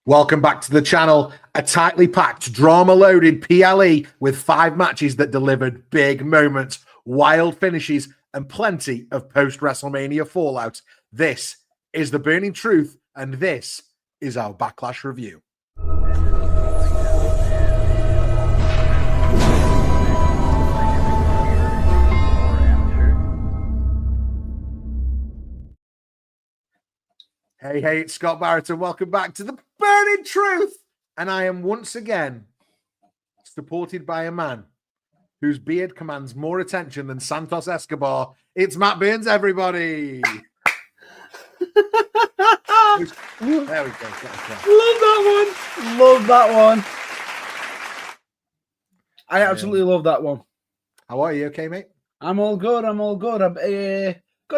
Welcome back to the channel. A tightly packed, drama-loaded PLE with 5 matches that delivered big moments, wild finishes, and plenty of post-WrestleMania fallout. This is The Burning Truth, and this is our Backlash review. Hey, it's Scott Barrett, and welcome back to The Burning Truth. And I am once again supported by a man whose beard commands more attention than Santos Escobar. It's Matt Burns, everybody. There we go. Love that one. I absolutely love that one. How are you? Okay, mate? I'm all good. I've got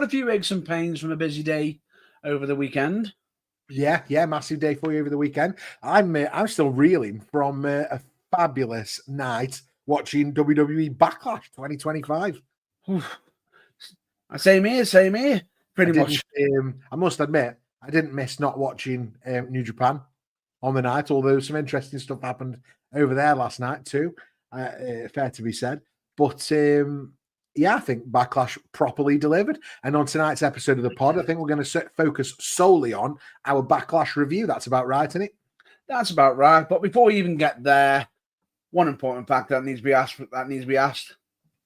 a few aches and pains from a busy day over the weekend. Yeah, massive day for you over the weekend. I'm still reeling from a fabulous night watching WWE Backlash 2025. Same here. Pretty much. I must admit, I didn't miss not watching New Japan on the night, although some interesting stuff happened over there last night too. Fair to be said. But I think Backlash properly delivered. And on tonight's episode of the pod, I think we're going to focus solely on our Backlash review. That's about right, isn't it? That's about right. But before we even get there, one important fact that needs to be asked.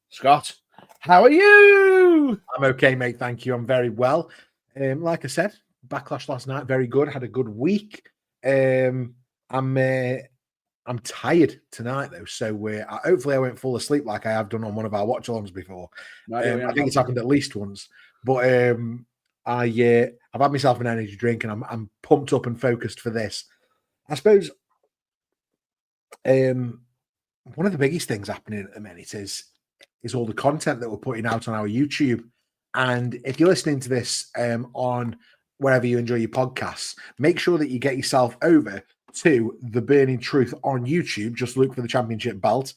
Scott, how are you? I'm okay, mate. Thank you. I'm very well. Like I said, Backlash last night, very good. Had a good week. I'm tired tonight though, so hopefully I won't fall asleep like I have done on one of our watch-alongs before. I think it's happened at least once. But I've had myself an energy drink and I'm pumped up and focused for this. I suppose one of the biggest things happening at the minute is all the content that we're putting out on our YouTube. And if you're listening to this on wherever you enjoy your podcasts, make sure that you get yourself over to The Burning Truth on YouTube. Just look for the championship belt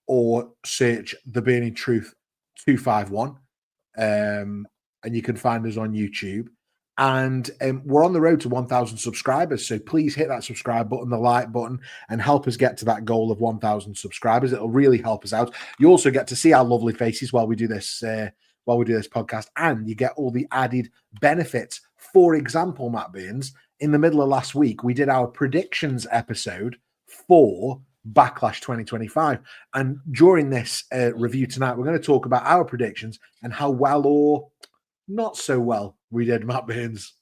or search The Burning Truth 251 and you can find us on YouTube. And we're on the road to 1,000 subscribers, so please hit that subscribe button, the like button, and help us get to that goal of 1,000 subscribers. It'll really help us out. You also get to see our lovely faces while we do this podcast, and you get all the added benefits. For example, Matt Burns, in the middle of last week, we did our predictions episode for Backlash 2025. And during this review tonight, we're going to talk about our predictions and how well or not so well we did, Matt Burns.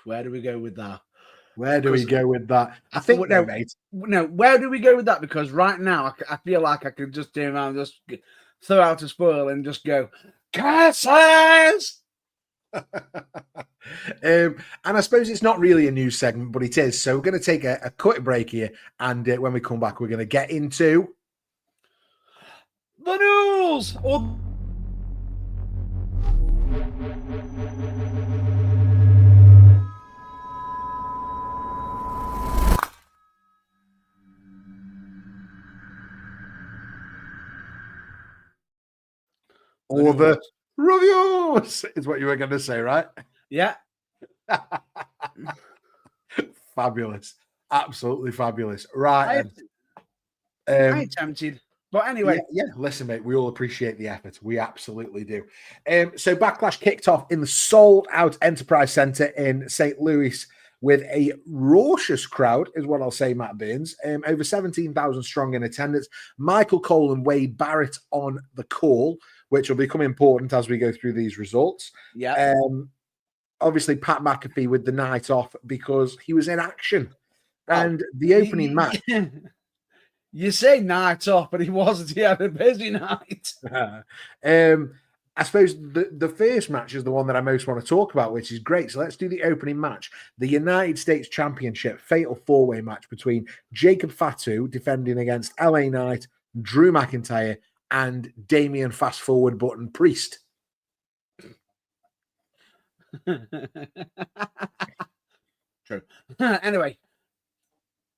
Where do we go with that? I think, mate. No, where do we go with that? Because right now, I feel like I could just turn around and just throw out a spoil and just go, curses! And I suppose it's not really a news segment, but it is. So we're going to take a quick break here, and when we come back, we're going to get into the news. Or the reviews is what you were going to say, right? Yeah. Fabulous. Absolutely fabulous. Right. I'm tempted. But anyway. Yeah, listen, mate, we all appreciate the effort. We absolutely do. So Backlash kicked off in the sold-out Enterprise Center in St. Louis with a raucous crowd, is what I'll say, Matt Burns. Over 17,000 strong in attendance. Michael Cole and Wade Barrett on the call, which will become important as we go through these results. Yeah. Obviously, Pat McAfee with the night off because he was in action. And the opening match. You say night off, but he wasn't. He had a busy night. I suppose the first match is the one that I most want to talk about, which is great. So let's do the opening match. The United States Championship Fatal 4-Way match between Jacob Fatu defending against LA Knight, Drew McIntyre, and Damian Fast Forward Button Priest. True. Anyway,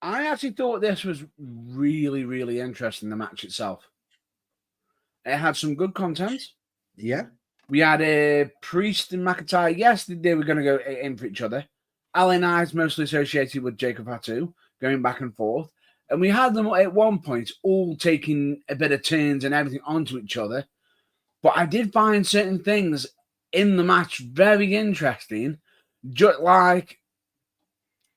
I actually thought this was really, really interesting, the match itself. It had some good content. Yeah. We had a Priest and McIntyre. Yes, they were going to go in for each other. LA Knight's mostly associated with Jacob Fatu, going back and forth. And we had them at one point all taking a bit of turns and everything onto each other. But I did find certain things in the match very interesting. Just like,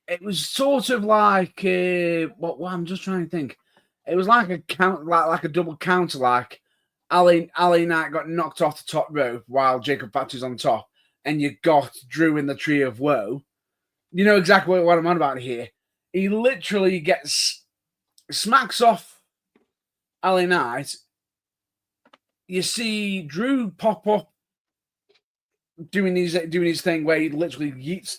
it was sort of like, I'm just trying to think. It was like a count, like a double counter, like LA Knight got knocked off the top rope while Jacob Fatu's on top, and you got Drew in the Tree of Woe. You know exactly what I'm on about here. He literally smacks off LA Knight. You see Drew pop up doing his thing where he literally yeets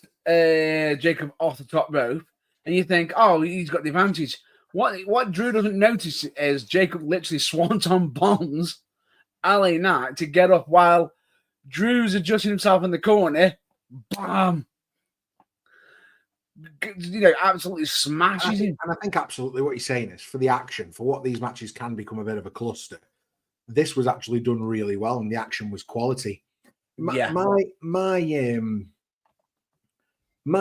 Jacob off the top rope, and you think, oh, he's got the advantage. What Drew doesn't notice is Jacob literally swanton bombs LA Knight to get up while Drew's adjusting himself in the corner. Bam! You know, absolutely smashes him. And I think absolutely what you're saying is, for the action, for what these matches can become a bit of a cluster, this was actually done really well, and the action was quality. My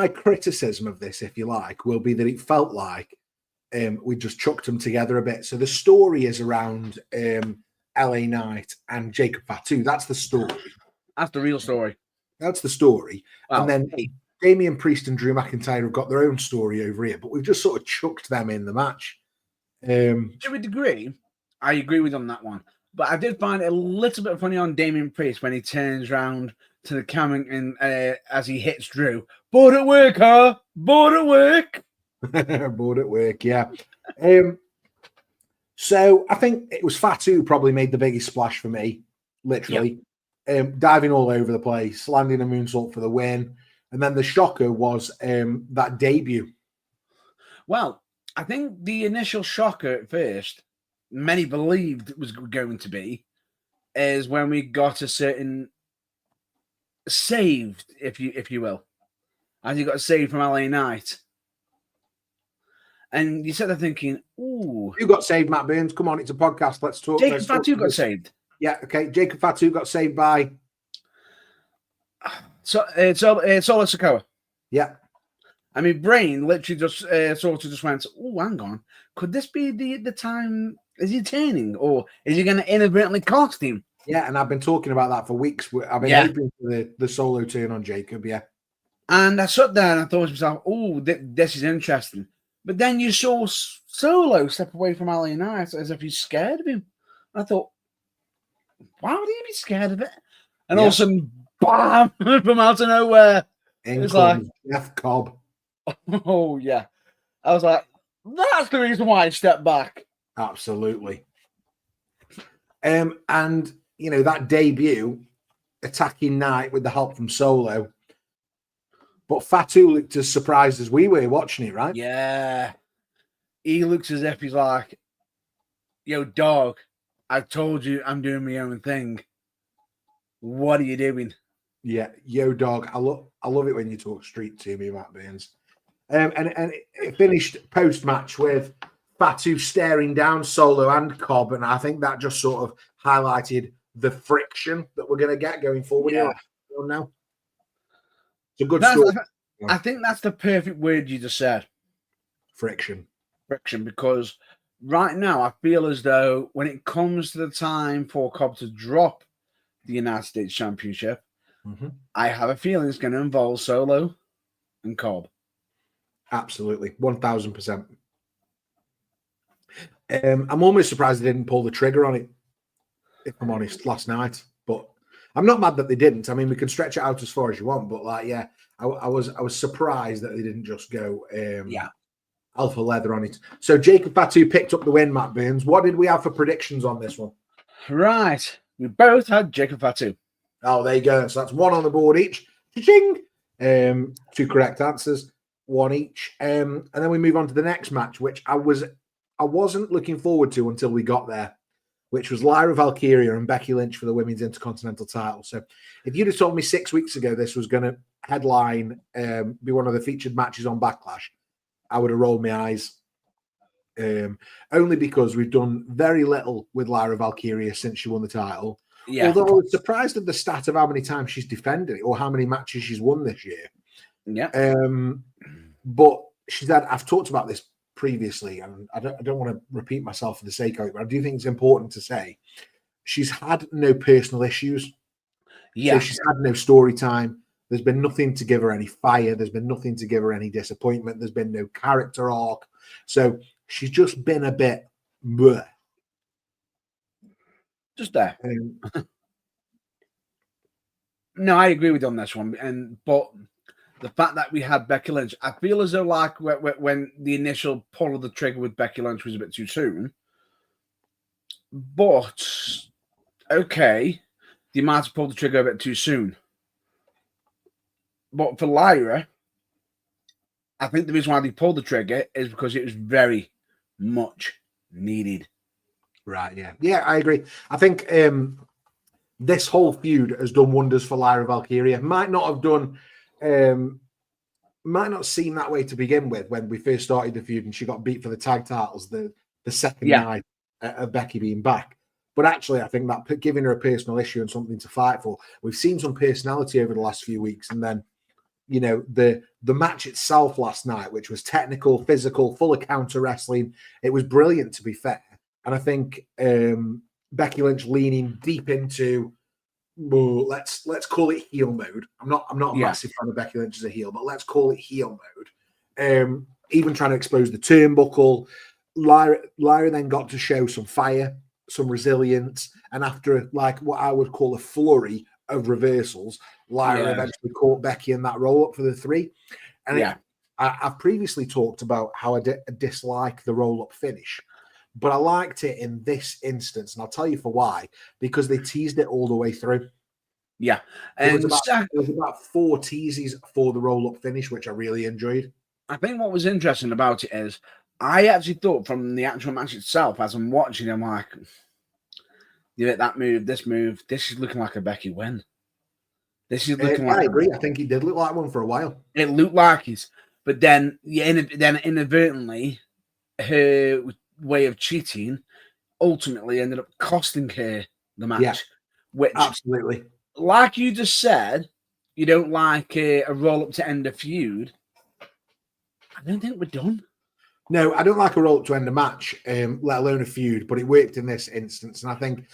criticism of this, if you like, will be that it felt like we just chucked them together a bit. So the story is around LA Knight and Jacob Fatu. That's the story. That's the real story. That's the story. Well, and then Damian Priest and Drew McIntyre have got their own story over here, but we've just sort of chucked them in the match. To a degree, I agree with on that one. But I did find it a little bit funny on Damian Priest when he turns around to the camera and as he hits Drew. Bored at work, huh? Bored at work. Bored at work, yeah. So I think it was Fatu who probably made the biggest splash for me, literally. Yep. Diving all over the place, landing a moonsault for the win. And then the shocker was that debut. Well, I think the initial shocker at first, many believed it was going to be, is when we got a certain saved, if you will. As he got saved from LA Knight. And you said they're thinking, ooh. You got saved, Matt Burns. Come on, it's a podcast. Let's talk. Jacob Fatu got saved. Yeah, okay. Jacob Fatu got saved by Solo Sikoa. Yeah. I mean, brain literally just sort of just went, oh, hang on. Could this be the time? Is he turning? Or is he going to inadvertently cost him? Yeah, and I've been talking about that for weeks. I've been hoping for the solo turn on Jacob, yeah. And I sat there and I thought to myself, oh, this is interesting. But then you saw Solo step away from LA Knight as if he's scared of him. I thought, why would he be scared of it? And all of a sudden, bam, from out of nowhere. It's like Jeff Cobb. Oh, yeah. I was like, that's the reason why I stepped back. Absolutely. And, you know, that debut, attacking Knight with the help from Solo. But Fatu looked as surprised as we were watching it, right? Yeah. He looks as if he's like, yo, dog, I told you I'm doing my own thing. What are you doing? Yeah, yo, dog. I love it when you talk street to me, Matt Burns. And it finished post-match with Fatu staring down Solo and Cobb, and I think that just sort of highlighted the friction that we're going to get going forward. Yeah. Now. It's a good story. I think that's the perfect word you just said. Friction, because right now I feel as though when it comes to the time for Cobb to drop the United States Championship, I have a feeling it's going to involve Solo and Cobb. Absolutely, 1000%. I'm almost surprised they didn't pull the trigger on it, if I'm honest, last night. But I'm not mad that they didn't. I mean, we can stretch it out as far as you want, but like, yeah, I was surprised that they didn't just go alpha leather on it. So Jacob Fatu picked up the win, Matt Burns. What did we have for predictions on this one? Right. We both had Jacob Fatu. Oh, there you go. So that's one on the board each. Cha-ching! Two correct answers, one each. And then we move on to the next match, which I wasn't looking forward to until we got there, which was Lyra, Valkyria and Becky Lynch for the Women's Intercontinental title. So if you'd have told me 6 weeks ago this was going to headline, be one of the featured matches on Backlash, I would have rolled my eyes. Only because we've done very little with Lyra Valkyria since she won the title. Yeah. Although I was surprised at the stat of how many times she's defended it or how many matches she's won this year. Yeah. But she's had, I've talked about this previously, and I don't want to repeat myself for the sake of it, but I do think it's important to say she's had no personal issues. Yeah. So she's had no story time. There's been nothing to give her any fire. There's been nothing to give her any disappointment. There's been no character arc. So she's just been a bit bleh. Just there. No, I agree with you on this one. But the fact that we had Becky Lynch, I feel as though like when the initial pull of the trigger with Becky Lynch was a bit too soon. But okay, they might have pulled the trigger a bit too soon. But for Lyra, I think the reason why they pulled the trigger is because it was very much needed. Right, yeah. Yeah, I agree. I think this whole feud has done wonders for Lyra Valkyria. Might not have done, might not seem that way to begin with when we first started the feud and she got beat for the tag titles the second night of Becky being back. But actually, I think that giving her a personal issue and something to fight for, we've seen some personality over the last few weeks. And then, you know, the match itself last night, which was technical, physical, full of counter wrestling, it was brilliant, to be fair. And I think Becky Lynch leaning deep into, well, let's call it heel mode. I'm not a massive fan of Becky Lynch as a heel, but let's call it heel mode. Even trying to expose the turnbuckle, Lyra then got to show some fire, some resilience, and after like what I would call a flurry of reversals, Lyra eventually caught Becky in that roll up for the 3. And I've previously talked about how I dislike the roll up finish. But I liked it in this instance, and I'll tell you for why. Because they teased it all the way through. Yeah, and there was about 4 teases for the roll-up finish, which I really enjoyed. I think what was interesting about it is I actually thought from the actual match itself, as I'm watching, I'm like, you know, that move, this is looking like a Becky win. This is looking like. I agree. I think he did look like one for a while. It looked like it, but then inadvertently, her way of cheating ultimately ended up costing her the match. Yeah, which absolutely, like you just said, you don't like a roll up to end a feud. I don't think we're done. No, I don't like a roll up to end a match, let alone a feud. But it worked in this instance, and I think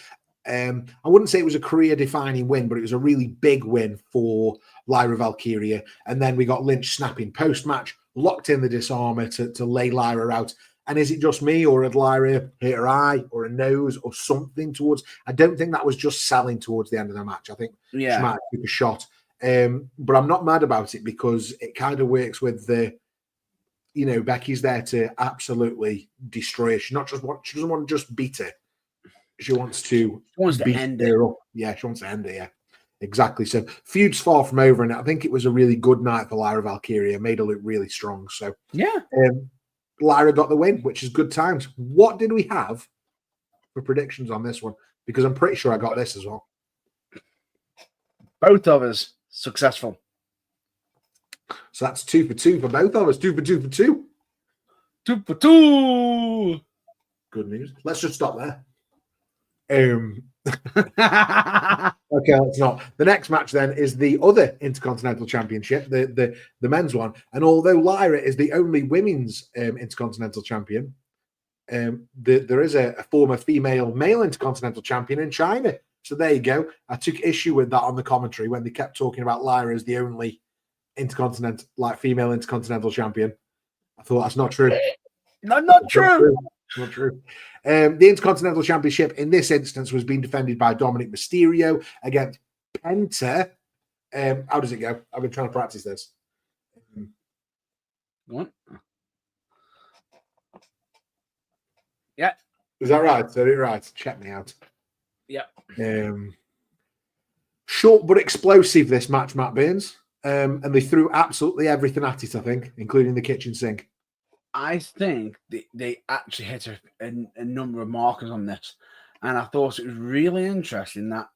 I wouldn't say it was a career-defining win, but it was a really big win for Lyra Valkyria. And then we got Lynch snapping post-match, locked in the disarmer to lay Lyra out. And is it just me, or had Lyra hit her eye or a nose or something towards? I don't think that was just selling towards the end of the match. I think she might have took a shot. But I'm not mad about it because it kind of works with the, you know, Becky's there to absolutely destroy her. She doesn't want to just beat her. She wants to end her up. Yeah, she wants to end it. Yeah, exactly. So feud's far from over, and I think it was a really good night for Lyra Valkyria. Made her look really strong. So Lyra got the win, which is good times. What did we have for predictions on this one? Because I'm pretty sure I got this as well. Both of us successful. So that's 2 for 2 for both of us. 2 for 2 for 2. 2 for 2. Good news. Let's just stop there. Okay, let's not. The next match then is the other Intercontinental Championship, the men's one. And although Lyra is the only women's Intercontinental Champion, there is a former female male Intercontinental Champion in China. So there you go. I took issue with that on the commentary when they kept talking about Lyra as the only female Intercontinental Champion. I thought that's not true. Not true. Not true. The Intercontinental Championship in this instance was being defended by Dominik Mysterio against Penta. How does it go? I've been trying to practice this. What? Yeah. Is that right? Said it right. Check me out. Yeah. Short but explosive, this match, Matt Burns. And they threw absolutely everything at it, I think, including the kitchen sink. I think they actually hit a number of markers on this. And I thought it was really interesting that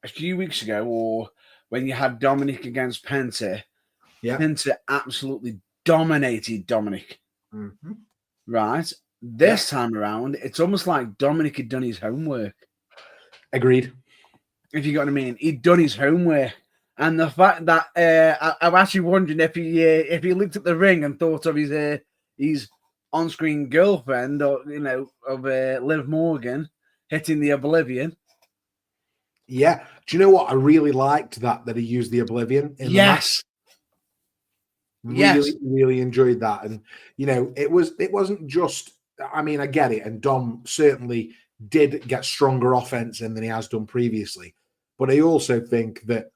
a few weeks ago, or when you had Dominik against Penta, Penta absolutely dominated Dominik. Mm-hmm. Right? This time around, it's almost like Dominik had done his homework. Agreed. if you got what I mean. He'd done his homework. And the fact that I'm actually wondering if he looked at the ring and thought of his on-screen girlfriend, or of Liv Morgan hitting the Oblivion. Yeah. Do you know what? I really liked that he used the Oblivion in the match. Really enjoyed that. And it wasn't just, I mean, I get it, and Dom certainly did get stronger offense in than he has done previously. But I also think that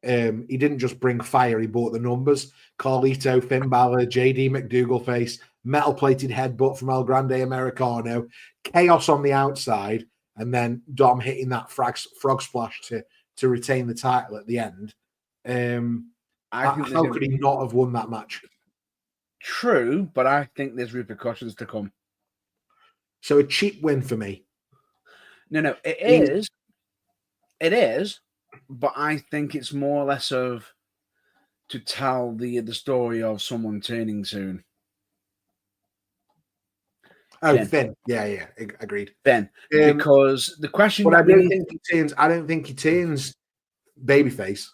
he didn't just bring fire, he brought the numbers. Carlito, Finn Balor, JD McDougalface, metal-plated headbutt from El Grande Americano, chaos on the outside, and then Dom hitting that frog splash to retain the title at the end. How could he not have won that match? True, but I think there's repercussions to come. So a cheap win for me. No, it is, but I think it's more or less of to tell the story of someone turning soon. Oh, Finn. Yeah, agreed. Finn, because the question. But I don't think he turns babyface.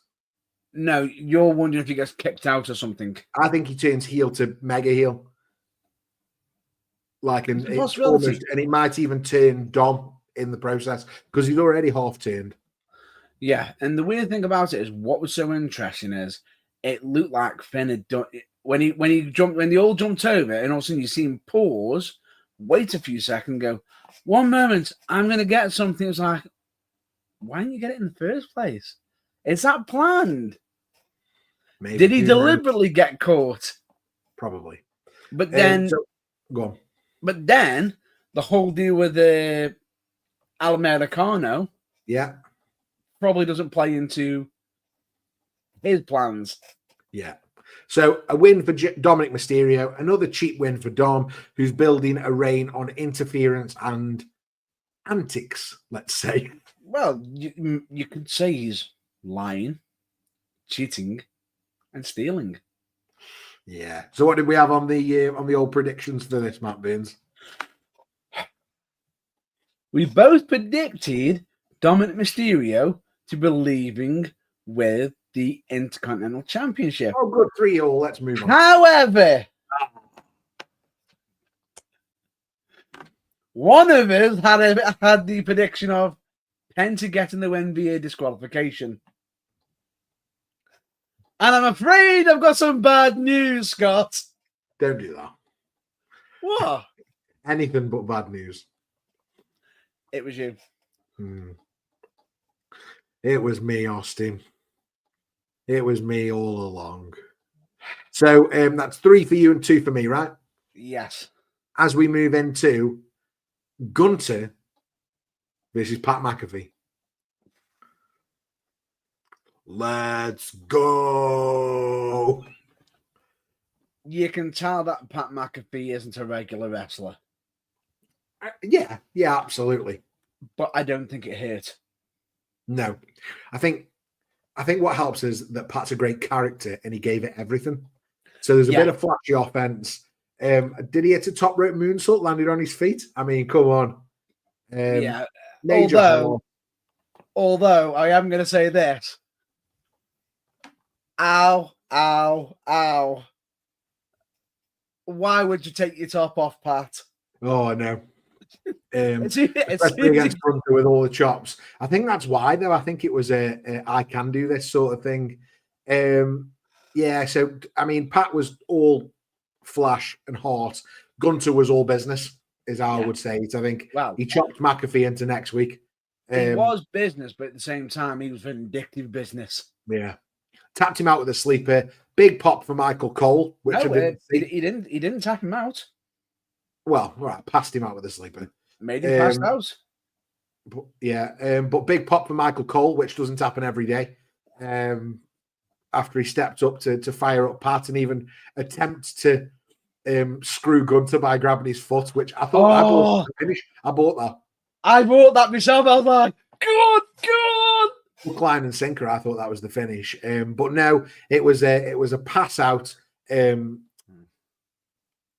No, you're wondering if he gets kicked out or something. I think he turns heel to mega heel. And it might even turn Dom in the process because he's already half turned. Yeah, and the weird thing about it is what was so interesting is it looked like Finn had done when they all jumped over, and all of a sudden you see him pause, wait a few seconds, go, 1 moment, I'm going to get something. It's like, why didn't you get it in the first place? Is that planned? Maybe. Did he deliberately get caught? Probably. But then, go on. But then the whole deal with the Al Americano, probably doesn't play into his plans. Yeah. So a win for Dominik Mysterio, another cheap win for Dom, who's building a reign on interference and antics, let's say. Well, you could say he's lying, cheating, and stealing. Yeah. So what did we have on the old predictions for this, Matt Burns? We both predicted Dominik Mysterio to be leaving with the Intercontinental Championship. Oh, good. 3-3. Let's move on. However, one of us had the prediction of Penta getting the win via disqualification. And I'm afraid I've got some bad news, Scott. Don't do that. What? Anything but bad news. It was you. It was me, Austin. It was me all along. So that's 3 for you and 2 for me, right? Yes. As we move into Gunther versus Pat McAfee. Let's go. You can tell that Pat McAfee isn't a regular wrestler. Yeah, absolutely. But I don't think it hurt. No. I think what helps is that Pat's a great character and he gave it everything. So there's a bit of flashy offense. Did he hit a top rope moonsault, landed on his feet? I mean, come on. Although I am going to say this. Ow, ow, ow. Why would you take your top off, Pat? Oh, I know. Especially against Gunther with all the chops. I think that's why, though. I think it was a I can do this sort of thing. So, I mean, Pat was all flash and heart. Gunther was all business, is how I would say it. I think he chopped McAfee into next week. It was business, but at the same time, he was vindictive business. Yeah. Tapped him out with a sleeper. Big pop for Michael Cole, which I didn't see. He didn't tap him out. Well, all right, passed him out with a sleeper. Made him pass out. But big pop for Michael Cole, which doesn't happen every day. After he stepped up to fire up Pat and even attempt to screw Gunther by grabbing his foot, which I thought I bought the finish. I bought that. I bought that myself. I was like, go on. Hook, line, and sinker. I thought that was the finish. But no, it was a pass out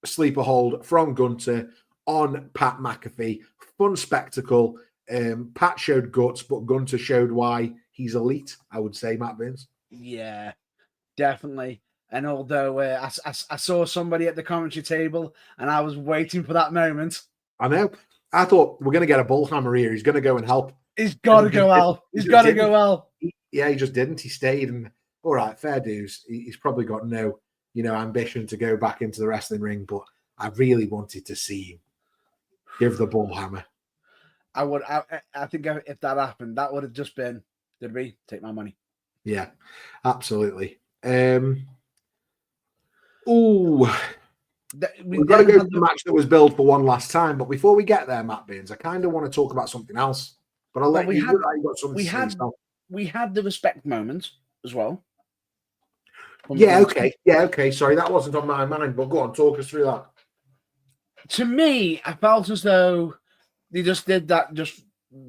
sleeper hold from Gunther on Pat McAfee. Fun spectacle. Pat showed guts, but Gunther showed why he's elite, I would say, Matt Burns. Yeah, definitely. And although I saw somebody at the commentary table and I was waiting for that moment. I know. I thought we're going to get a bullhammer here. He's going to go and help. He's got to go out. He's got to go out. He just didn't. He stayed. And all right, fair dues. He's probably got no, ambition to go back into the wrestling ring. But I really wanted to see him give the bullhammer. I think if that happened, that would have just been, did we take my money? Yeah, absolutely. We've got to go to the match that was billed for one last time. But before we get there, Matt Burns, I kind of want to talk about something else. But I'll let you know that you got something to say. We had the respect moment as well. Yeah, okay. Sorry, that wasn't on my mind. But go on, talk us through that. To me, I felt as though they just did that just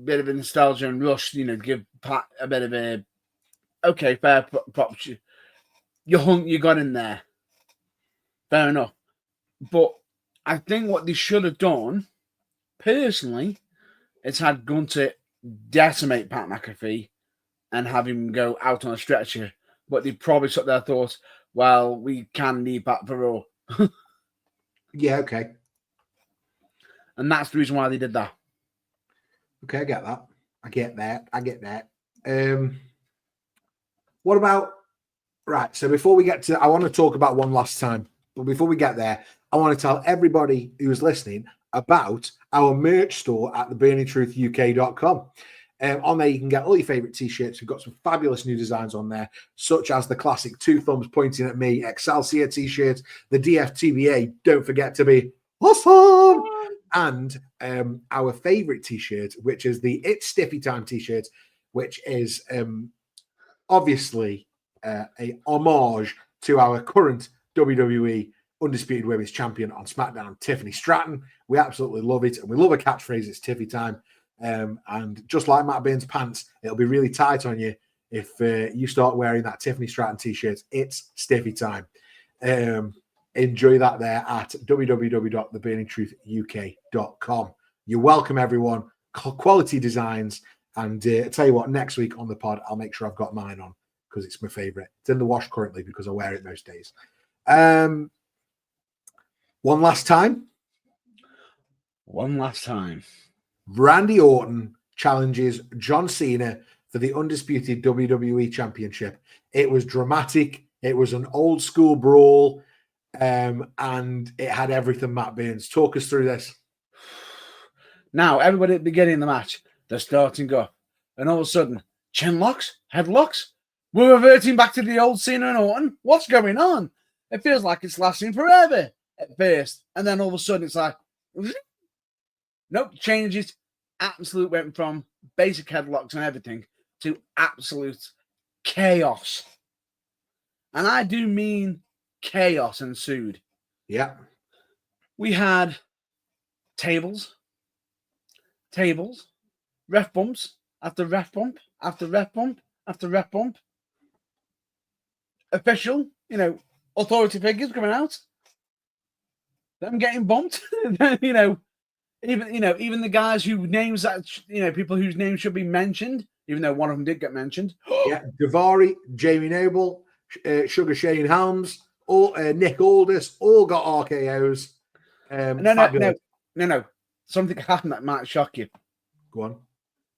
bit of a nostalgia and rush, give Pat a bit of a okay, fair props. You got in there. Fair enough. But I think what they should have done, personally, is had Gunther decimate Pat McAfee and have him go out on a stretcher. But they probably took their thoughts, well, we can need Pat for Raw. Yeah, okay. And that's the reason why they did that. Okay, I get that. I get that. What about... Right, so before we get to... I want to talk about one last time. But before we get there, I want to tell everybody who's listening about our merch store at theburningtruthuk.com. On there, you can get all your favorite t-shirts. We've got some fabulous new designs on there, such as the classic 2 thumbs pointing at me Excelsior t-shirt, the DFTBA, don't forget to be awesome, and our favorite t-shirt, which is the It's Stiffy Time t-shirt, which is obviously a homage to our current WWE Undisputed Women's Champion on SmackDown, Tiffany Stratton. We absolutely love it, and we love a catchphrase, it's Tiffy Time. And just like Matt Bain's pants, it'll be really tight on you if you start wearing that Tiffany Stratton t-shirt. It's Stiffy Time. Enjoy that there at www.theburningtruthuk.com. You're welcome, everyone. Quality designs. And I tell you what, next week on the pod, I'll make sure I've got mine on because it's my favorite. It's in the wash currently because I wear it most days. One last time. Randy Orton challenges John Cena for the undisputed WWE Championship. It was dramatic. It was an old school brawl, and it had everything. Matt Burns, talk us through this. Now, everybody at the beginning of the match, they're starting up, and all of a sudden, chin locks, headlocks. We're reverting back to the old Cena and Orton. What's going on? It feels like it's lasting forever at first, and then all of a sudden, it's like, nope, changes. Absolute went from basic headlocks and everything to absolute chaos. And I do mean chaos ensued. Yeah. We had tables, ref bumps after ref bump, after ref bump, after ref bump. Official, authority figures coming out. Them getting bumped, Even the guys who names that, people whose names should be mentioned, even though one of them did get mentioned. Yeah, Daivari, Jamie Noble, Sugar Shane Helms, Nick Aldis, all got RKOs. No. Something happened that might shock you. Go on.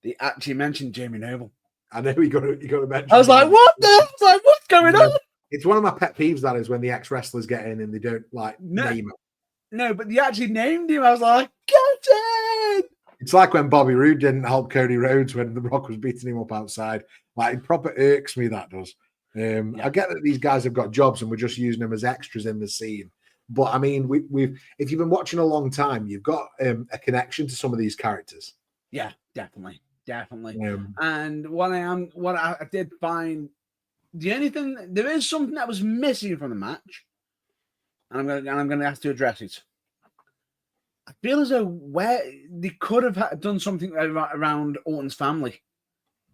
They actually mentioned Jamie Noble. I know you got to mention. I was like, what the? I was like, what's going on? It's one of my pet peeves. That is when the ex-wrestlers get in and they don't name it. No, but they actually named him. I was like, get in! It's like when Bobby Roode didn't help Cody Rhodes when The Rock was beating him up outside. Like, it proper irks me, that does. I get that these guys have got jobs and we're just using them as extras in the scene. But, I mean, we've if you've been watching a long time, you've got a connection to some of these characters. Yeah, definitely. And what I did find, there is something that was missing from the match. And I'm going to have to address it. I feel as though where they could have done something around Orton's family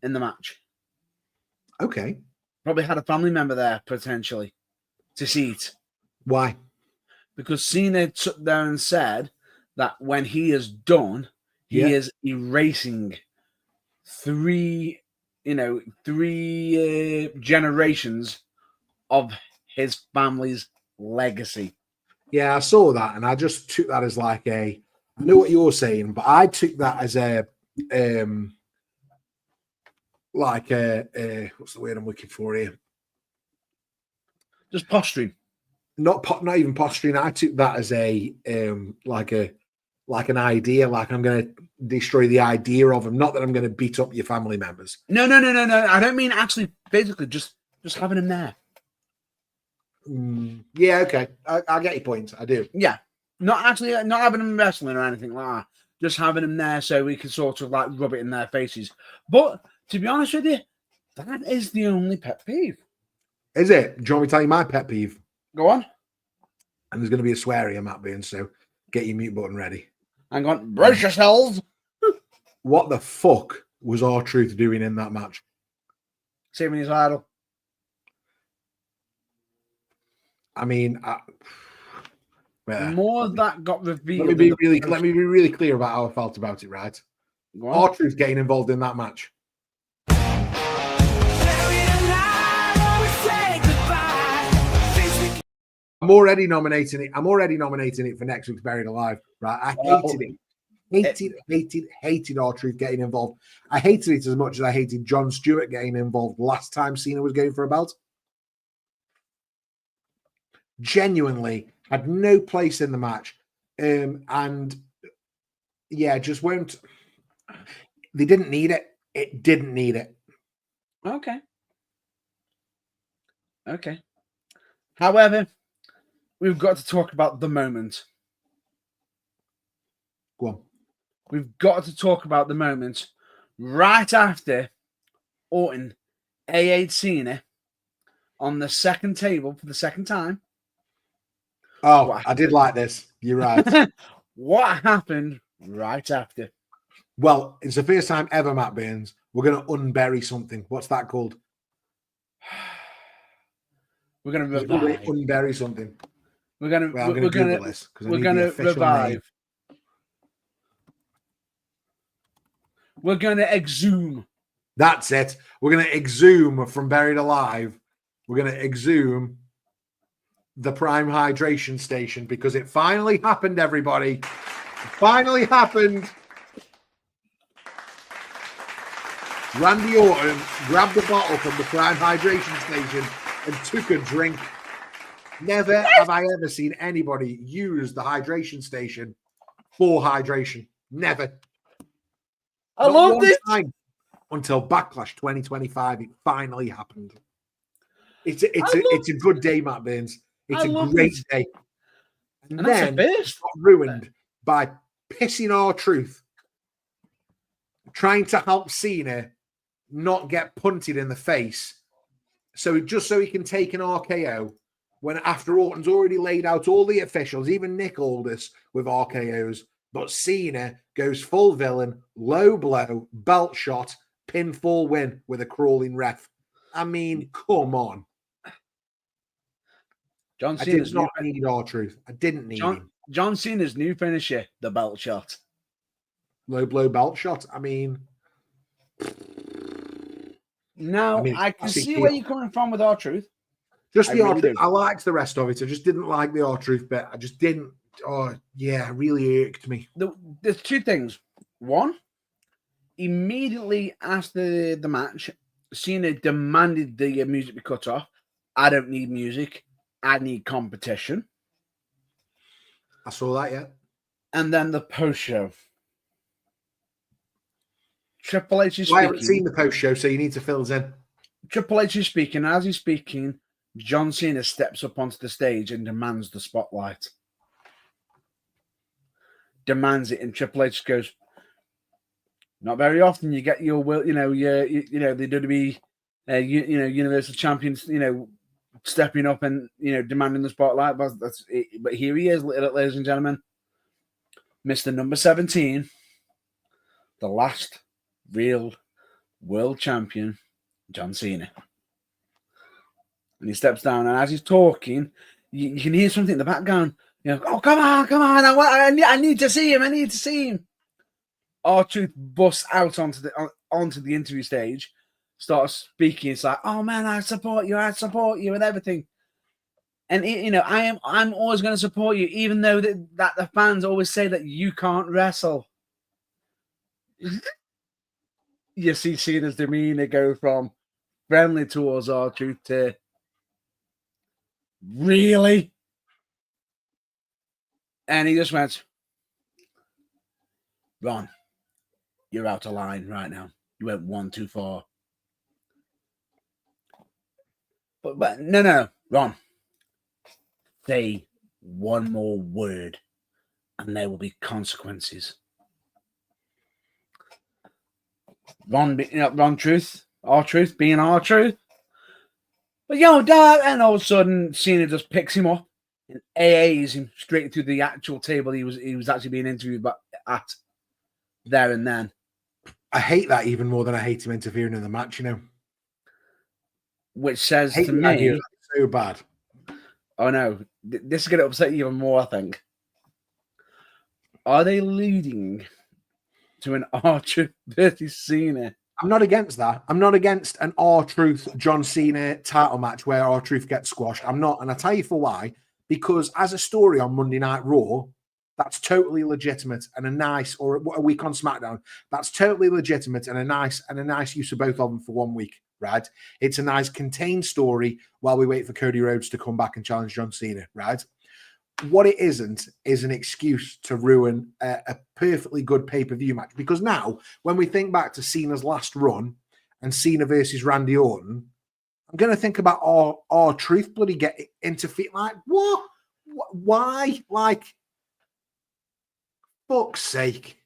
in the match. Okay. Probably had a family member there, potentially, to see it. Why? Because Cena took there and said that when he is done, He is erasing three generations of his family's legacy. Yeah, I saw that, and I just took that as like I know what you're saying, but I took that as what's the word I'm looking for here? Just posturing. Not even posturing. I took that as like an idea, like I'm going to destroy the idea of them. Not that I'm going to beat up your family members. No. I don't mean actually physically, just having them there. Yeah, okay. I get your point. I do. Yeah. Not having them wrestling or anything like that. Just having them there so we can sort of like rub it in their faces. But to be honest with you, that is the only pet peeve. Is it? Do you want me to tell you my pet peeve? Go on. And there's going to be a swear here, Matt Bean, so get your mute button ready. Hang on. Brace yourselves. What the fuck was R-Truth doing in that match? Saving his idol. I mean, more of that got revealed. Let me be really clear about how I felt about it, right? R-Truth getting involved in that match. I'm already nominating it for next week's Buried Alive, right? I hated R-Truth getting involved. I hated it as much as I hated Jon Stewart getting involved last time Cena was going for a belt. Genuinely had no place in the match. And yeah, just won't. They didn't need it. It didn't need it. Okay. However, we've got to talk about the moment. Go on. We've got to talk about the moment right after Orton AA'd Cena on the second table for the second time. Oh, I did like this. You're right. What happened right after? Well, it's the first time ever, Matt Burns. We're going to unbury something. What's that called? We're going to revive. Unbury something. We're going to revive. We're going to exhume. That's it. We're going to exhume from Buried Alive. We're going to exhume the Prime Hydration Station because it finally happened, everybody. It finally happened. Randy Orton grabbed the bottle from the Prime Hydration Station and took a drink. Never have I ever seen anybody use the hydration station for hydration. Never. I loved it. Until Backlash 2025, it finally happened. It's a good day, Matt Burns. It's a great day. And then it got ruined by pissing R-Truth, trying to help Cena not get punted in the face. So just so he can take an RKO when after Orton's already laid out all the officials, even Nick Aldis with RKOs, but Cena goes full villain, low blow, belt shot, pinfall win with a crawling ref. I mean, come on. John I did not need R-Truth. I didn't need him. John Cena's new finisher, the belt shot. Low blow belt shot. I mean... Now, I can see where you're coming from with R-Truth. Just the R-Truth. I liked the rest of it. I just didn't like the R-Truth bit. I just didn't. Oh, yeah, it really irked me. There's two things. One, immediately after the match, Cena demanded the music be cut off. I don't need music. I need competition. I saw that, yeah. And then the post-show. Triple H is speaking. I haven't seen the post-show, so you need to fill us in. Triple H is speaking. As he's speaking, John Cena steps up onto the stage and demands the spotlight. Demands it, and Triple H goes, not very often you get your will, the WWE, Universal Champions, stepping up and demanding the spotlight. But here he is, ladies and gentlemen, Mr. Number 17, the last real world champion, John Cena. And he steps down, and as he's talking, you can hear something in the background. Oh, come on! I need to see him. R-Truth busts out onto the interview stage, starts speaking. It's like, oh man, I support you, and everything. And I'm always going to support you, even though that the fans always say that you can't wrestle. You see Cena's demeanor go from friendly towards R-Truth to really, and he just went, Ron, you're out of line right now. You went one too far. But no, Ron. Say one more word, and there will be consequences. R-Truth being R-Truth. But Dad, and all of a sudden, Cena just picks him up and AAs him straight to the actual table he was actually being interviewed at there and then. I hate that even more than I hate him interfering in the match, Which says to me, so bad. Oh no, this is going to upset you even more, I think. Are they leading to an R-Truth versus Cena? I'm not against that. I'm not against an R-Truth John Cena title match where R-Truth gets squashed. I'm not, and I'll tell you for why. Because as a story on Monday Night Raw, that's totally legitimate and a nice, or a week on SmackDown, that's totally legitimate and a nice use of both of them for 1 week, right? It's a nice contained story while we wait for Cody Rhodes to come back and challenge John Cena, right? What it isn't is an excuse to ruin a perfectly good pay-per-view match. Because now, when we think back to Cena's last run and Cena versus Randy Orton, I'm going to think about R-Truth bloody get interfered. Like, what? Why? Like, fuck's sake.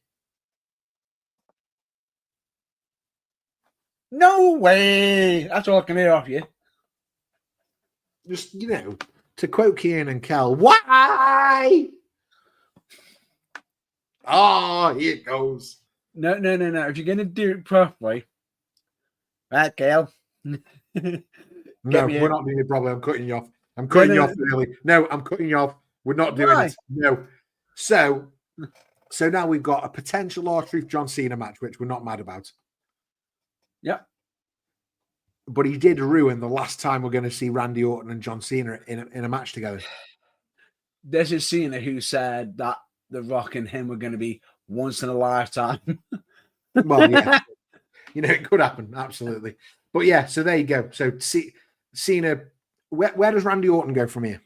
No way. That's all I can hear off you. Just, to quote Kieran and Kel, why? Oh, here it goes. No. If you're going to do it properly, right, Kel. No, we're not doing it properly. I'm cutting you off. I'm cutting you off early. No, I'm cutting you off. We're not doing it. No. So now we've got a potential R-Truth John Cena match, which we're not mad about. Yeah. But he did ruin the last time we're going to see Randy Orton and John Cena in a match together. This is Cena who said that The Rock and him were going to be once in a lifetime. Well, yeah. It could happen. Absolutely. But yeah, so there you go. So Cena, where does Randy Orton go from here?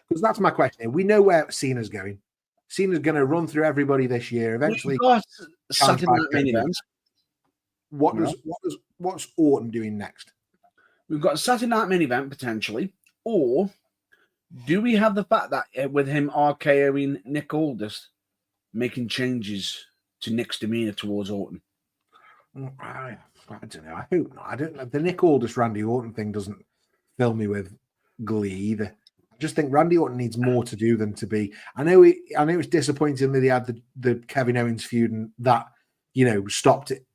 Because that's my question. We know where Cena's going. Cena's going to run through everybody this year. Eventually, Saturday Night Main Event. What's Orton doing next? We've got a Saturday Night Main Event potentially, or do we have the fact that with him RKOing Nick Aldis, making changes to Nick's demeanor towards Orton? I don't know. I hope not. I don't know. The Nick Aldis Randy Orton thing doesn't fill me with glee either. I just think Randy Orton needs more to do than to be. I know it's disappointing that he had the Kevin Owens feud and that stopped it.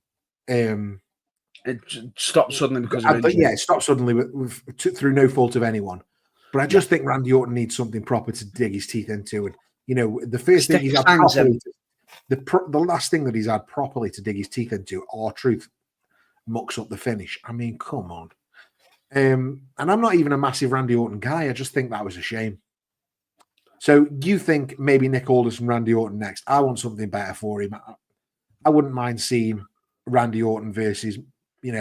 It stopped suddenly because of injury. Yeah, it stopped suddenly through no fault of anyone. But I just think Randy Orton needs something proper to dig his teeth into. And the first thing he's had properly, the last thing that he's had properly to dig his teeth into, R-Truth mucks up the finish. I mean, come on. And I'm not even a massive Randy Orton guy. I just think that was a shame. So you think maybe Nick Aldis and Randy Orton next? I want something better for him. I wouldn't mind seeing Randy Orton versus, do you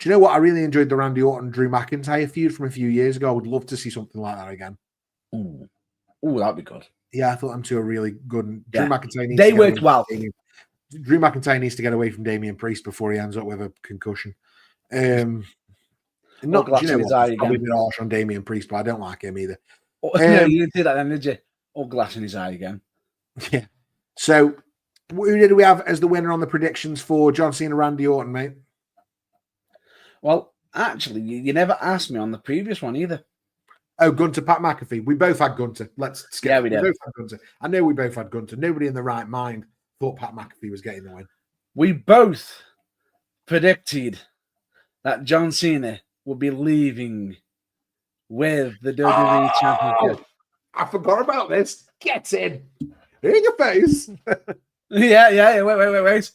know what? I really enjoyed the Randy Orton Drew McIntyre feud from a few years ago. I would love to see something like that again. Ooh, that'd be good. Yeah, I thought them two are really good. Yeah. Drew McIntyre they worked well. Drew McIntyre needs to get away from Damian Priest before he ends up with a concussion. Not glass in his eye again. Probably a bit harsh on Damian Priest, but I don't like him either. No, you didn't do that then, did you? Or glass in his eye again. Yeah. So, who did we have as the winner on the predictions for John Cena, Randy Orton, mate? Well, actually, you never asked me on the previous one either. Oh, Gunther, Pat McAfee. We both had Gunther. Let's skip. Yeah, we did. Both had Gunther. I know we both had Gunther. Nobody in the right mind thought Pat McAfee was getting the win. We both predicted that John Cena would be leaving with the WWE Championship. I forgot about this. Get in your face. Yeah. Wait.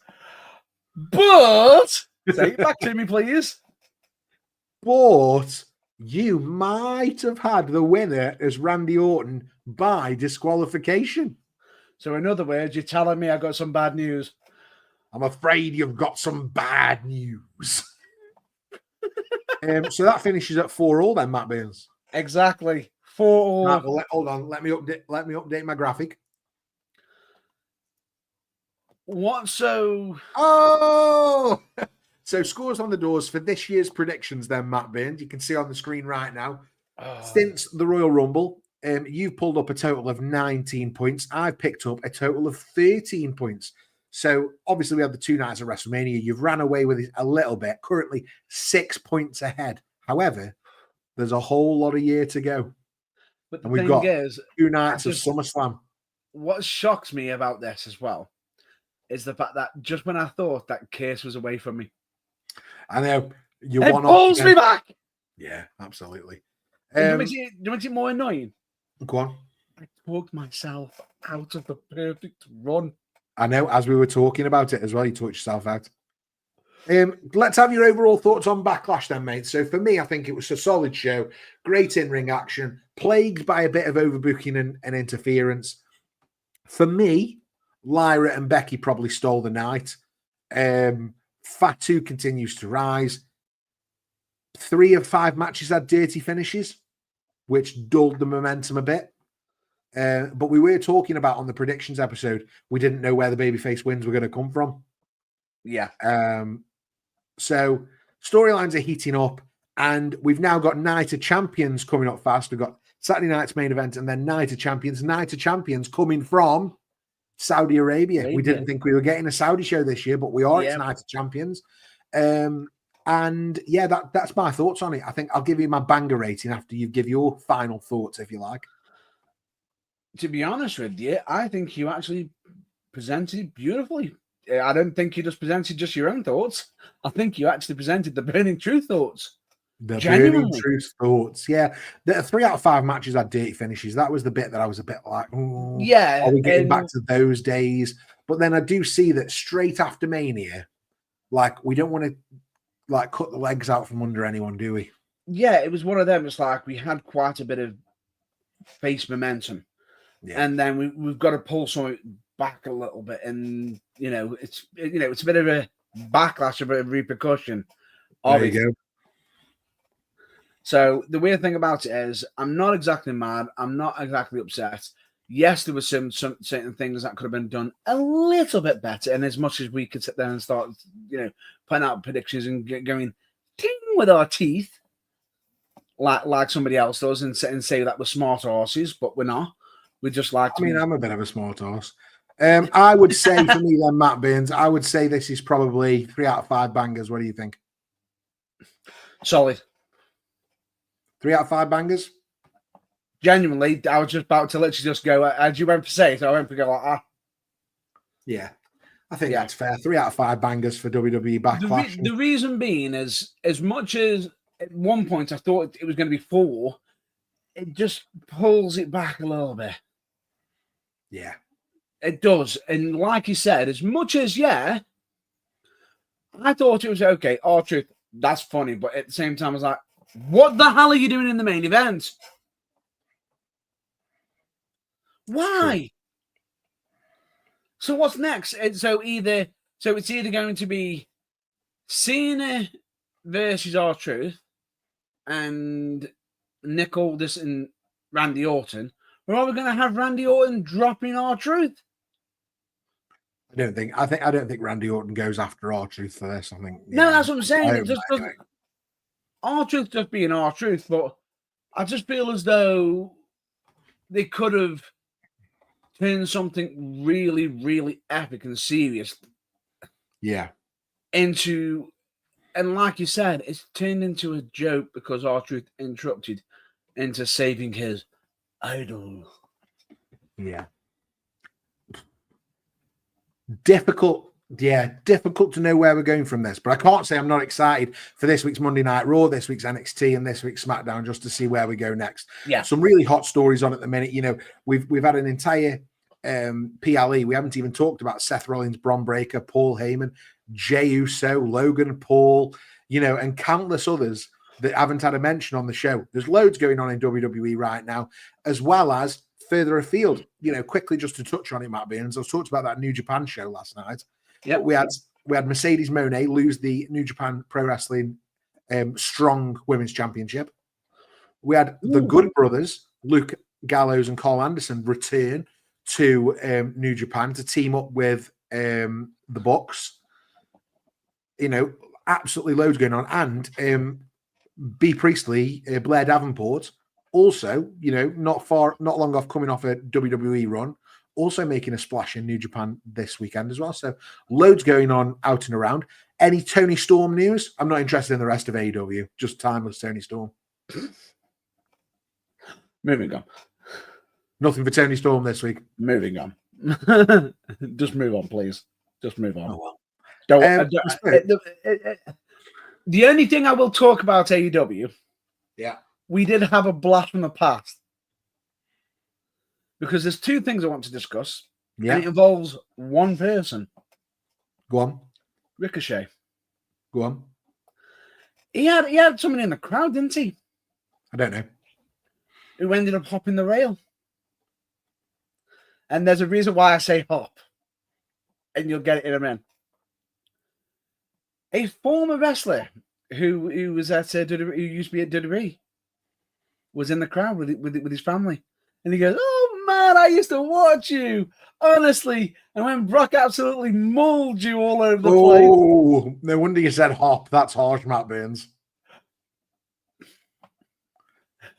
But say it back to me, please. But you might have had the winner as Randy Orton by disqualification. So in other words, you're telling me I got some bad news. I'm afraid you've got some bad news. So that finishes at 4-all then, Matt Burns. Exactly. 4-all. Right, well, hold on. Let me update my graphic. What so? Oh, so scores on the doors for this year's predictions then, Matt Burns. You can see on the screen right now. Since the Royal Rumble, you've pulled up a total of 19 points. I've picked up a total of 13 points. So obviously we have the 2 nights of WrestleMania. You've ran away with it a little bit. Currently 6 points ahead. However, there's a whole lot of year to go. But the and we've thing got is, 2 nights of SummerSlam. What shocks me about this as well is the fact that just when I thought that case was away from me, I know you it pulls me back. Yeah, absolutely. Do you make it more annoying? Go on. I talked myself out of the perfect run. I know, as we were talking about it as well, you talked yourself out. Let's have your overall thoughts on Backlash then, mate. So for me, I think it was a solid show. Great in-ring action, plagued by a bit of overbooking and interference. For me, Lyra and Becky probably stole the night. Fatu continues to rise. 3 of 5 matches had dirty finishes, which dulled the momentum a bit. But we were talking about on the predictions episode, we didn't know where the babyface wins were going to come from. Yeah. So storylines are heating up, and we've now got Night of Champions coming up fast. We've got Saturday night's main event and then Night of Champions. Night of Champions coming from Saudi Arabia. We didn't think we were getting a Saudi show this year, but we are. It's Night of Champions. And yeah, that's my thoughts on it. I think I'll give you my banger rating after you give your final thoughts, if you like. To be honest with you, I think you actually presented beautifully. I don't think you just presented just your own thoughts. I think you actually presented the burning truth thoughts. The burning truth thoughts. Yeah. The 3 out of 5 matches had dirty finishes. That was the bit that I was a bit like, yeah. Are we getting back to those days? But then I do see that straight after Mania, like, we don't want to like cut the legs out from under anyone, do we? Yeah, it was one of them. It's like we had quite a bit of face momentum. Yeah. And then we've got to pull something back a little bit, and it's a bit of a backlash, a bit of repercussion. There you go. So the weird thing about it is, I'm not exactly mad. I'm not exactly upset. Yes, there were some certain things that could have been done a little bit better. And as much as we could sit there and start, putting out predictions and going ting with our teeth, like somebody else does, and say that we're smart horses, but we're not. We just like to. I'm a bit of a smart horse. I would say for me then, Matt Burns, I would say this is probably 3 out of 5 bangers. What do you think? Solid. 3 out of 5 bangers? Genuinely, I was just about to literally just go, as you went for say, so I went for go like, ah. Yeah, I think that's fair. 3 out of 5 bangers for WWE Backlash. The reason being is, as much as at one point I thought it was going to be 4, it just pulls it back a little bit. Yeah. It does. And like you said, as much as, I thought it was okay. R-Truth, that's funny. But at the same time, I was like, what the hell are you doing in the main event? Why? True. So what's next? It's either going to be Cena versus R-Truth and Nick Aldis and Randy Orton, or are we going to have Randy Orton dropping R-Truth? I don't think Randy Orton goes after R-Truth for this. I think no, that's what I'm saying. It just doesn't. R-Truth just being R-Truth, but I just feel as though they could have turned something really, really epic and serious. Yeah. Into, and like you said, it's turned into a joke because R-Truth interrupted into saving his idol. Yeah. Difficult to know where we're going from this, but I can't say I'm not excited for this week's Monday Night Raw, this week's NXT, and this week's SmackDown, just to see where we go next. Yeah, some really hot stories on at the minute. We've had an entire PLE, we haven't even talked about Seth Rollins, Bron Breakker, Paul Heyman, Jey Uso, Logan Paul, and countless others that haven't had a mention on the show. There's loads going on in WWE right now, as well as further afield. Quickly just to touch on it, Matt Beans, I was talked about that New Japan show last night. Yeah, we had Mercedes Moné lose the New Japan Pro Wrestling Strong Women's Championship. We had the Good Brothers, Luke Gallows and Carl Anderson, return to New Japan to team up with the Bucks. Absolutely loads going on. And B. Priestley, Blair Davenport, also, not long off coming off a WWE run, also making a splash in New Japan this weekend as well. So loads going on out and around. Any Tony Storm news? I'm not interested in the rest of AEW. Just timeless Tony Storm. Moving on. Nothing for Tony Storm this week. Moving on. Just move on, please. Just move on. Oh, well. The only thing I will talk about AEW, we did have a blast from the past. Because there's two things I want to discuss. Yeah. And it involves one person. Go on. Ricochet. Go on. He had someone in the crowd, didn't he? I don't know. Who ended up hopping the rail. And there's a reason why I say hop. And you'll get it in a minute. A former wrestler who was at who used to be at WWE was in the crowd with his family. And he goes, "Oh man, I used to watch you, honestly." And when Brock absolutely mauled you all over the place. Oh, no wonder you said hop. That's harsh, Matt Burns.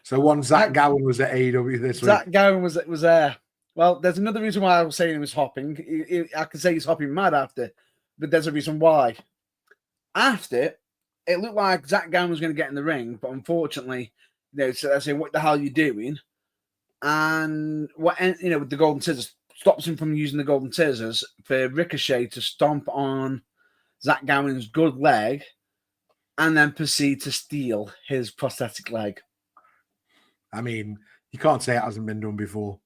So one Zach Gowen was at AEW this week. Zach Gowen was there. Well, there's another reason why I was saying he was hopping. I could say he's hopping mad after, but there's a reason why. After, it looked like Zach Gowen was going to get in the ring, but unfortunately, so I say, "What the hell are you doing?" And with the golden scissors, stops him from using the golden scissors for Ricochet to stomp on Zach Gowen's good leg, and then proceed to steal his prosthetic leg. I mean, you can't say it hasn't been done before.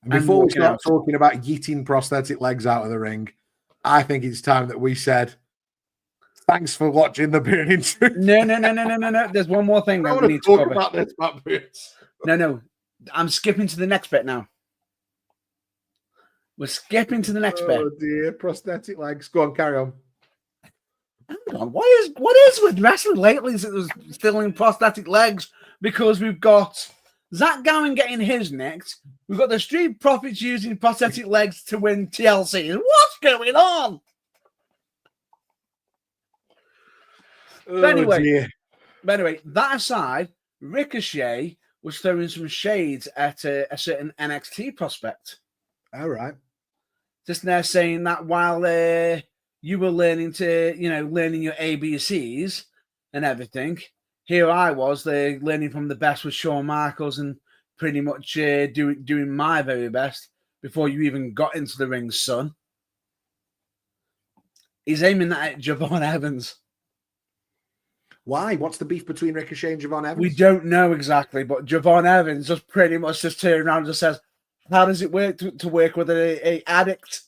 And before we start talking about yeeting prosthetic legs out of the ring, I think it's time that we said, thanks for watching the Burning Truth. No. There's one more thing that we need to cover. About this, Matt Burns. No. I'm skipping to the next bit now. We're skipping to the next bit. Oh dear, prosthetic legs. Go on, carry on. Hang on. What is with wrestling lately? Is it was still in prosthetic legs? Because we've got Zach Gowen getting his next. We've got the Street Profits using prosthetic legs to win TLC. What's going on? Oh, but anyway, that aside, Ricochet was throwing some shades at a certain NXT prospect. All right. Just there saying that while you were learning your ABCs and everything, here I was learning from the best with Shawn Michaels and pretty much doing my very best before you even got into the ring, son. He's aiming that at Javon Evans. Why? What's the beef between Ricochet and Javon Evans? We don't know exactly, but Javon Evans just pretty much just turns around and just says, "How does it work to work with a addict?"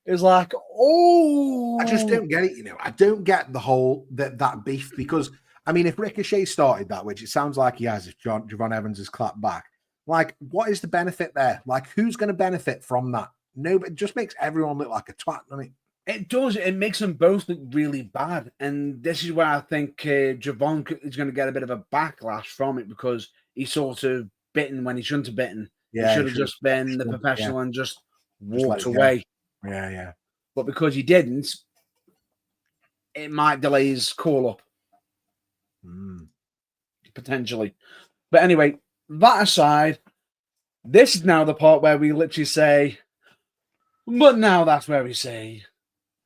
It's like, oh, I just don't get it. I don't get the whole that beef because I mean, if Ricochet started that, which it sounds like he has, if Javon Evans has clapped back, like, what is the benefit there? Like, who's going to benefit from that? No, but it just makes everyone look like a twat. I mean, it does. It makes them both look really bad. And this is where I think Javon is going to get a bit of a backlash from it because he's sort of bitten when he shouldn't have bitten. Yeah, he should have just been the professional and just walked away. Yeah. But because he didn't, it might delay his call up. Potentially. But anyway, that aside, this is now the part where we literally say, but now that's where we say,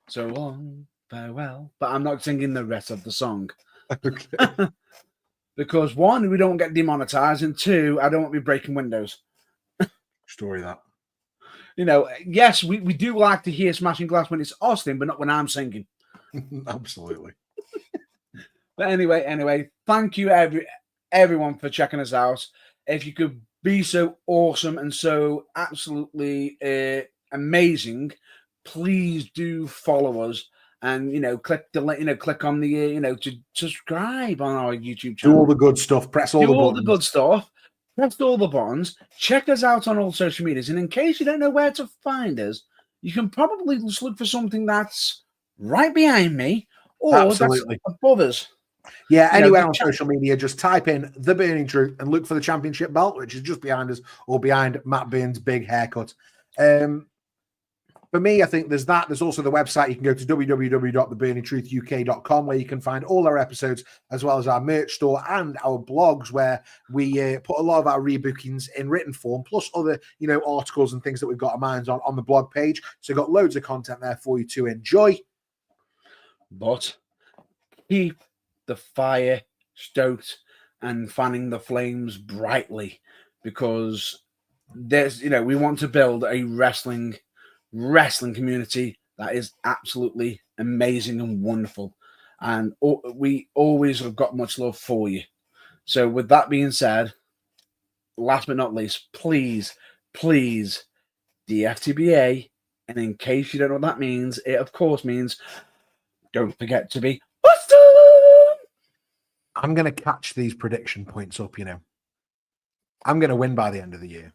so long, farewell. But I'm not singing the rest of the song. Okay. Because one, we don't get demonetized, and two, I don't want to be breaking windows. Story that. Yes, we do like to hear smashing glass when it's Austin, but not when I'm singing. Absolutely. But anyway, thank you everyone for checking us out. If you could be so awesome and so absolutely amazing, please do follow us and click on the to subscribe on our YouTube channel. Do all the good stuff. Press all the good stuff. Press all the buttons. Check us out on all social medias. And in case you don't know where to find us, you can probably just look for something that's right behind me or Absolutely. that's above us. Yeah, anywhere on social media, just type in The Burning Truth and look for the championship belt, which is just behind us or behind Matt Byrne's big haircut. For me, I think there's that. There's also the website. You can go to www.theburningtruthuk.com where you can find all our episodes as well as our merch store and our blogs where we put a lot of our rebookings in written form, plus other, articles and things that we've got our minds on the blog page. So we've got loads of content there for you to enjoy. But keep the fire stoked and fanning the flames brightly because there's, we want to build a wrestling community that is absolutely amazing and wonderful. And we always have got much love for you. So with that being said, last but not least, please, the FTBA, and in case you don't know what that means, it of course means don't forget to be awesome. I'm going to catch these prediction points up, I'm going to win by the end of the year.